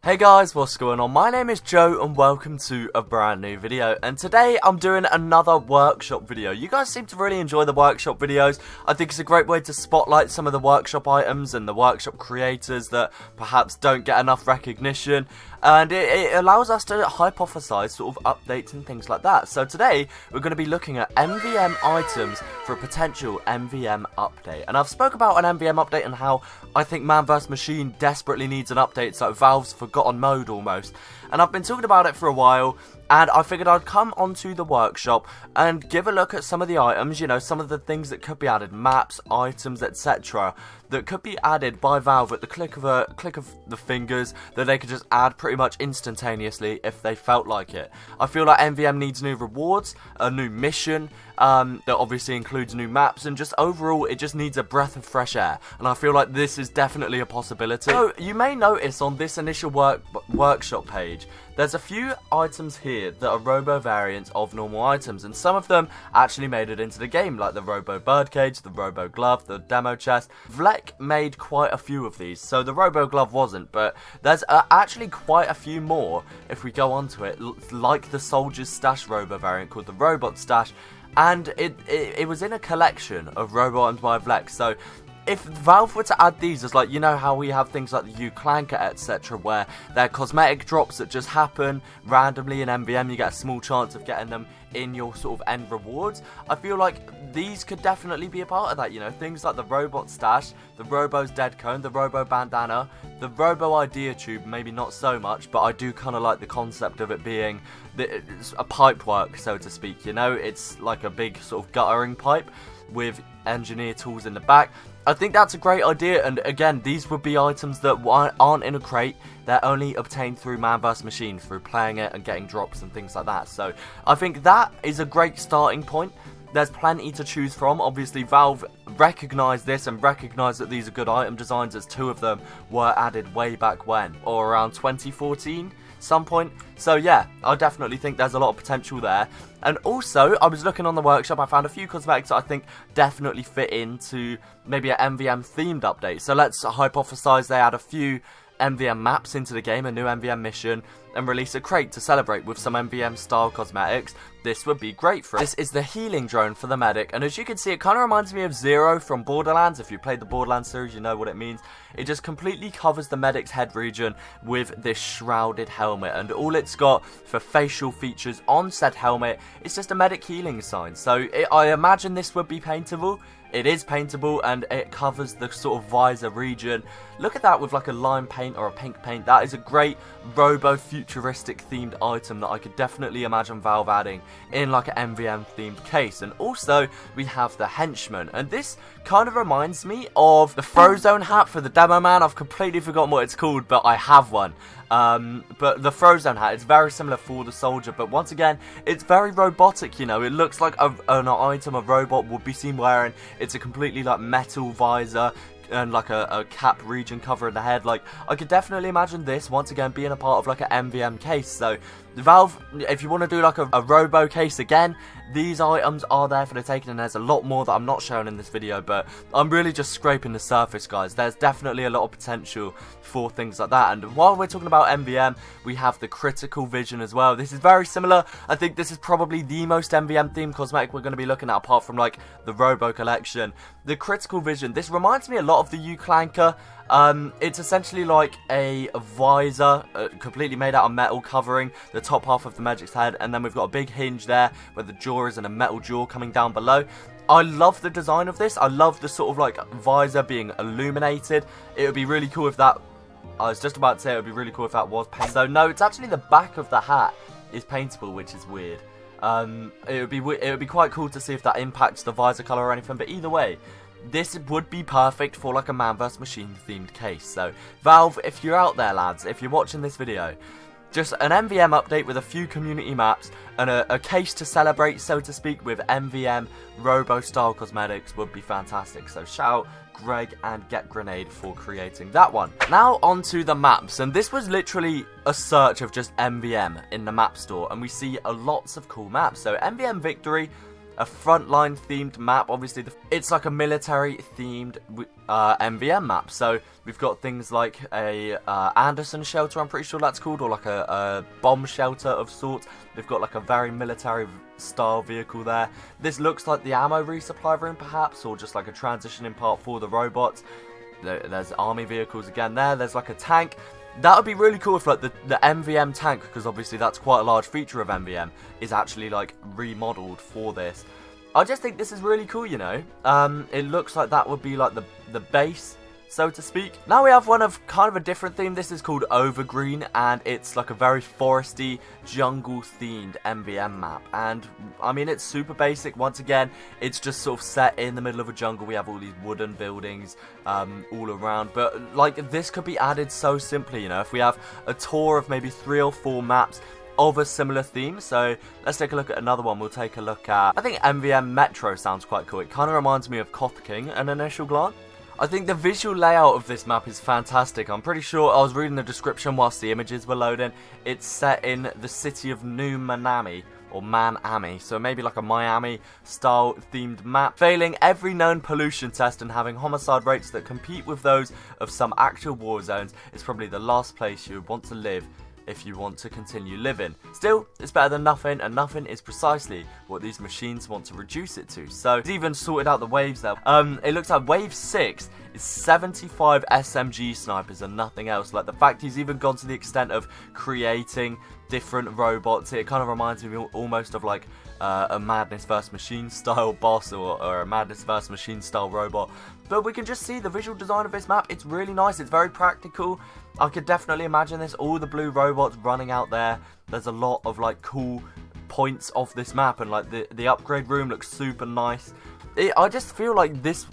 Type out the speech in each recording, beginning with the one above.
Hey guys, what's going on? My name is Joe and welcome to a brand new video, and today I'm doing another workshop video. You guys seem to really enjoy the workshop videos. I think it's a great way to spotlight some of the workshop items and the workshop creators that perhaps don't get enough recognition, and it allows us to hypothesize sort of updates and things like that. So today we're going to be looking at MVM items for a potential MVM update, and I've spoke about an MVM update and how I think Mann vs Machine desperately needs an update. It's like Valve's forgotten mode almost, and I've been talking about it for a while, and I figured I'd come onto the workshop and give a look at some of the items, you know, some of the things that could be added, maps, items, etc., that could be added by Valve at the click of the fingers, that they could just add pretty much instantaneously if they felt like it. I feel like MVM needs new rewards, a new mission, that obviously includes new maps, and just overall it just needs a breath of fresh air, and I feel like this is definitely a possibility. So you may notice on this initial workshop page there's a few items here that are robo variants of normal items, and some of them actually made it into the game, like the robo birdcage, the robo glove, the demo chest. Vlek made quite a few of these, so the robo glove wasn't, but there's actually quite a few more if we go onto it, like the soldier's stash robo variant called the robot stash, and it was in a collection of robo items by Vlek. So if Valve were to add these as, like, you know how we have things like the U-Clanker, etc., where they're cosmetic drops that just happen randomly in MBM, you get a small chance of getting them in your sort of end rewards. I feel like these could definitely be a part of that, you know, things like the robot stash, the robo's dead cone, the robo bandana, the robo idea tube, maybe not so much, but I do kind of like the concept of it being a pipe work, so to speak, you know, it's like a big sort of guttering pipe with engineer tools in the back. I think that's a great idea, and again, these would be items that aren't in a crate. They're only obtained through Mann vs Machine, through playing it and getting drops and things like that. So I think that is a great starting point. There's plenty to choose from. Obviously, Valve recognised this and recognised that these are good item designs, as two of them were added way back when, or around 2014, some point. So yeah, I definitely think there's a lot of potential there. And also, I was looking on the workshop, I found a few cosmetics that I think definitely fit into maybe an MVM themed update. So let's hypothesize they add a few MVM maps into the game, a new MVM mission, and release a crate to celebrate with some MVM style cosmetics. This would be great for it. This is the healing drone for the medic, and as you can see, it kind of reminds me of Zero from Borderlands. If you played the Borderlands series, you know what it means. It just completely covers the medic's head region with this shrouded helmet, and all it's got for facial features on said helmet is just a medic healing sign. So I imagine this would be paintable. It is paintable, and it covers the sort of visor region. Look at that with like a lime paint or a pink paint. That is a great robo futuristic themed item that I could definitely imagine Valve adding in like an MVM themed case. And also we have the Henchman, and this kind of reminds me of the Frozone hat for the demo man. I've completely forgotten what it's called, but I have one. But the Frozone hat, it's very similar for the soldier, but once again, it's very robotic, you know. It looks like an item a robot would be seen wearing. It's a completely like metal visor and like a cap region covering the head. Like, I could definitely imagine this once again being a part of like an MVM case. So Valve, if you want to do like a robo case again, these items are there for the taking, and there's a lot more that I'm not showing in this video, but I'm really just scraping the surface, guys. There's definitely a lot of potential for things like that. And while we're talking about MVM, we have the critical vision as well. This is very similar. I think this is probably the most MVM themed cosmetic we're going to be looking at, apart from like the robo collection. The critical vision, this reminds me a lot of the U-Clanker. It's essentially like a visor, completely made out of metal, covering the top half of the magic's head, and then we've got a big hinge there where the jaw is, and a metal jaw coming down below. I love the design of this. I love the sort of like visor being illuminated. It would be really cool if that, I was just about to say it would be really cool if that was painted. So no, it's actually the back of the hat is paintable, which is weird. It would be quite cool to see if that impacts the visor color or anything, but either way, this would be perfect for like a Mann vs Machine themed case. So Valve, if you're out there, lads, if you're watching this video, just an MVM update with a few community maps and a case to celebrate, so to speak, with MVM robo style cosmetics would be fantastic. So shout out Greg and Get Grenade for creating that one. Now onto the maps, and this was literally a search of just MVM in the map store, and we see lots of cool maps. So MVM Victory, a frontline themed map. Obviously, it's like a military themed MVM map. So we've got things like a Anderson shelter, I'm pretty sure that's called, or like a bomb shelter of sorts. They've got like a very military style vehicle there. This looks like the ammo resupply room perhaps, or just like a transitioning part for the robots. There's army vehicles again there. There's like a tank. That would be really cool if like the MVM tank, because obviously that's quite a large feature of MVM, is actually like remodeled for this. I just think this is really cool, you know. It looks like that would be like the base, so to speak. Now we have one of kind of a different theme. This is called Overgreen, and it's like a very foresty, jungle-themed MVM map. And I mean, it's super basic. Once again, it's just sort of set in the middle of a jungle. We have all these wooden buildings all around, but like this could be added so simply, you know. If we have a tour of maybe 3 or 4 maps of a similar theme. So let's take a look at another one. We'll take a look at, I think MVM Metro sounds quite cool. It kind of reminds me of Koth King at an initial glance. I think the visual layout of this map is fantastic. I'm pretty sure I was reading the description whilst the images were loading. It's set in the city of New Manami, or Manami, so maybe like a Miami style themed map, failing every known pollution test and having homicide rates that compete with those of some actual war zones. Is probably the last place you would want to live if you want to continue living. Still, it's better than nothing, and nothing is precisely what these machines want to reduce it to. So it's even sorted out the waves there. It looks like wave 6 is 75 SMG snipers and nothing else. Like the fact he's even gone to the extent of creating different robots. It kind of reminds me almost of like a Madness vs Machine style boss, or a Madness vs Machine style robot. But we can just see the visual design of this map. It's really nice. It's very practical. I could definitely imagine this. All the blue robots running out there. There's a lot of like cool points of this map, and like the upgrade room looks super nice. I just feel like this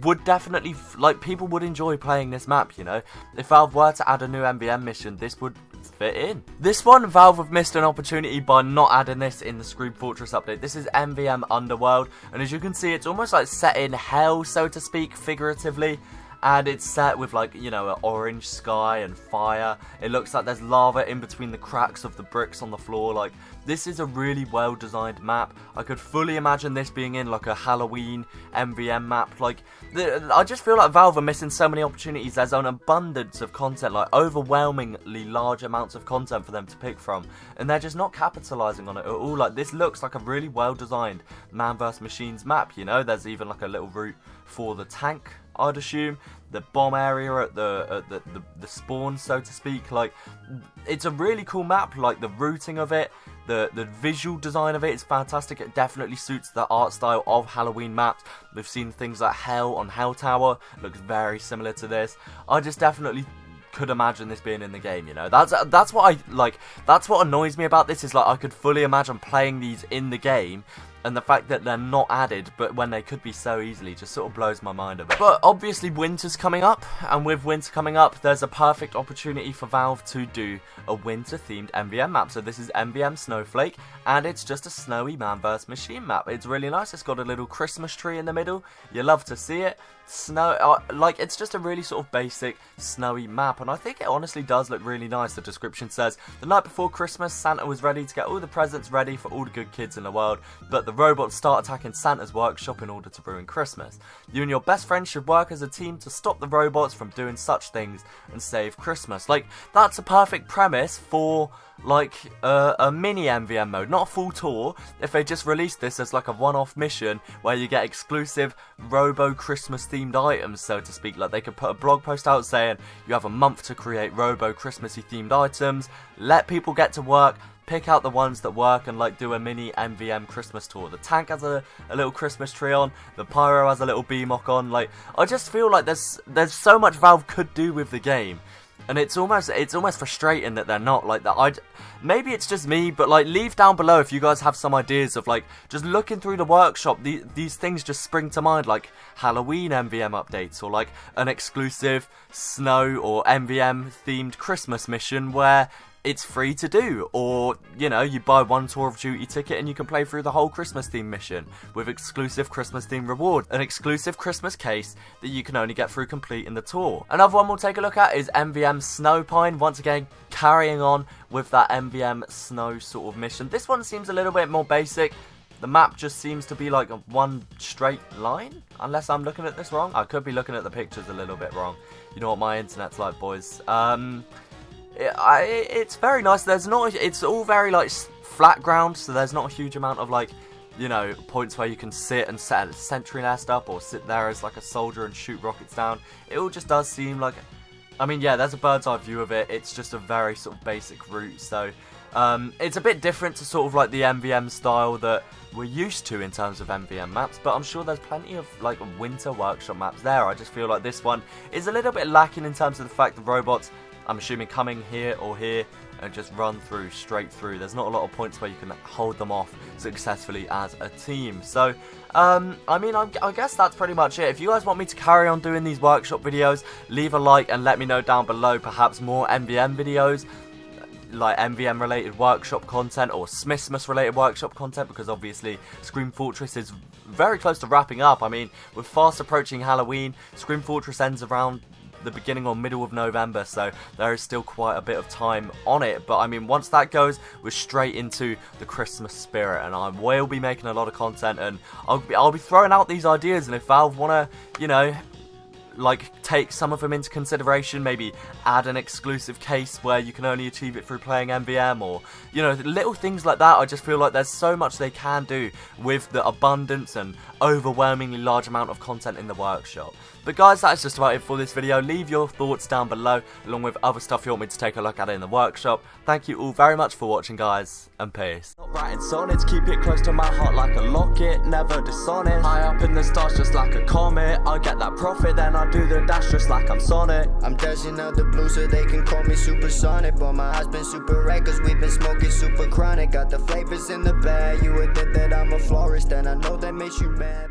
would definitely, like, people would enjoy playing this map, you know. If Valve were to add a new MBM mission, this would fit in. This one, Valve have missed an opportunity by not adding this in the Scream Fortress update. This is MVM Underworld, and as you can see, it's almost like set in hell, so to speak, figuratively. And it's set with, like, you know, an orange sky and fire. It looks like there's lava in between the cracks of the bricks on the floor. Like, this is a really well designed map. I could fully imagine this being in like a Halloween MVM map. Like, I just feel like Valve are missing so many opportunities. There's an abundance of content, like overwhelmingly large amounts of content for them to pick from, and they're just not capitalizing on it at all. Like, this looks like a really well designed Man vs Machines map, you know. There's even like a little route for the tank, I'd assume, the bomb area at the spawn, so to speak. Like, it's a really cool map. Like, the routing of it, the visual design of it is fantastic. It definitely suits the art style of Halloween maps. We've seen things like Hell on Hell Tower, looks very similar to this. I just definitely could imagine this being in the game, you know. That's what I like. That's what annoys me about this, is like I could fully imagine playing these in the game. And the fact that they're not added, but when they could be so easily, just sort of blows my mind a bit. But obviously winter's coming up, and with winter coming up, there's a perfect opportunity for Valve to do a winter-themed MVM map. So this is MBM Snowflake, and it's just a snowy Man vs Machine map. It's really nice. It's got a little Christmas tree in the middle. You love to see it. Snow, like, it's just a really sort of basic snowy map, and I think it honestly does look really nice. The description says, the night before Christmas, Santa was ready to get all the presents ready for all the good kids in the world, but the robots start attacking Santa's workshop in order to ruin Christmas. You and your best friend should work as a team to stop the robots from doing such things and save Christmas. Like, that's a perfect premise for like a mini MVM mode, not a full tour. If they just released this as like a one-off mission where you get exclusive Robo Christmas themed items, so to speak. Like, they could put a blog post out saying you have a month to create Robo Christmassy themed items, let people get to work, pick out the ones that work, and like do a mini MVM Christmas tour. The tank has a little Christmas tree on, the Pyro has a little BMOC on. Like, I just feel like there's so much Valve could do with the game. And it's almost frustrating that they're not like that. Maybe it's just me, but like, leave down below if you guys have some ideas of like, just looking through the workshop, these things just spring to mind, like Halloween MVM updates, or like an exclusive snow or MVM themed Christmas mission where it's free to do, or, you know, you buy one Tour of Duty ticket and you can play through the whole Christmas theme mission with exclusive Christmas theme reward, an exclusive Christmas case that you can only get through completing the tour. Another one we'll take a look at is MVM Snowpine, once again carrying on with that MVM Snow sort of mission. This one seems a little bit more basic. the map just seems to be like a one straight line, unless I'm looking at this wrong. I could be looking at the pictures a little bit wrong. You know what my internet's like, boys. It's very nice. It's all very like flat ground, so there's not a huge amount of like, you know, points where you can sit and set a sentry nest up or sit there as like a soldier and shoot rockets down. It all just does seem like, I mean, yeah, there's a bird's eye view of it. It's just a very sort of basic route, so it's a bit different to sort of like the MVM style that we're used to in terms of MVM maps, but I'm sure there's plenty of like winter workshop maps there. I just feel like this one is a little bit lacking in terms of the fact the robots, I'm assuming, coming here or here and just run through, straight through. There's not a lot of points where you can hold them off successfully as a team. So, I mean, I guess that's pretty much it. If you guys want me to carry on doing these workshop videos, leave a like and let me know down below perhaps more MVM videos, like MVM related workshop content or Smithmas related workshop content, because obviously Scream Fortress is very close to wrapping up. I mean, we're fast approaching Halloween. Scream Fortress ends around the beginning or middle of November, so there is still quite a bit of time on it. But I mean, once that goes, we're straight into the Christmas spirit, and I will be making a lot of content, and I'll be throwing out these ideas, and if Valve want to, you know, like take some of them into consideration, maybe add an exclusive case where you can only achieve it through playing MVM, or, you know, little things like that. I just feel like there's so much they can do with the abundance and overwhelmingly large amount of content in the workshop. But guys, that is just about it for this video. Leave your thoughts down below, along with other stuff you want me to take a look at in the workshop. Thank you all very much for watching, guys, and peace. Not writing sonnets, keep it close to my heart like a locket, never dishonest. High up in the stars just like a comet, I get that profit, then I do the dash just like I'm Sonic. I'm dashing out the blue so they can call me supersonic, but my eyes been super red cause we've been smoking super chronic. Got the flavors in the bag, you would think that I'm a florist, and I know that makes you mad.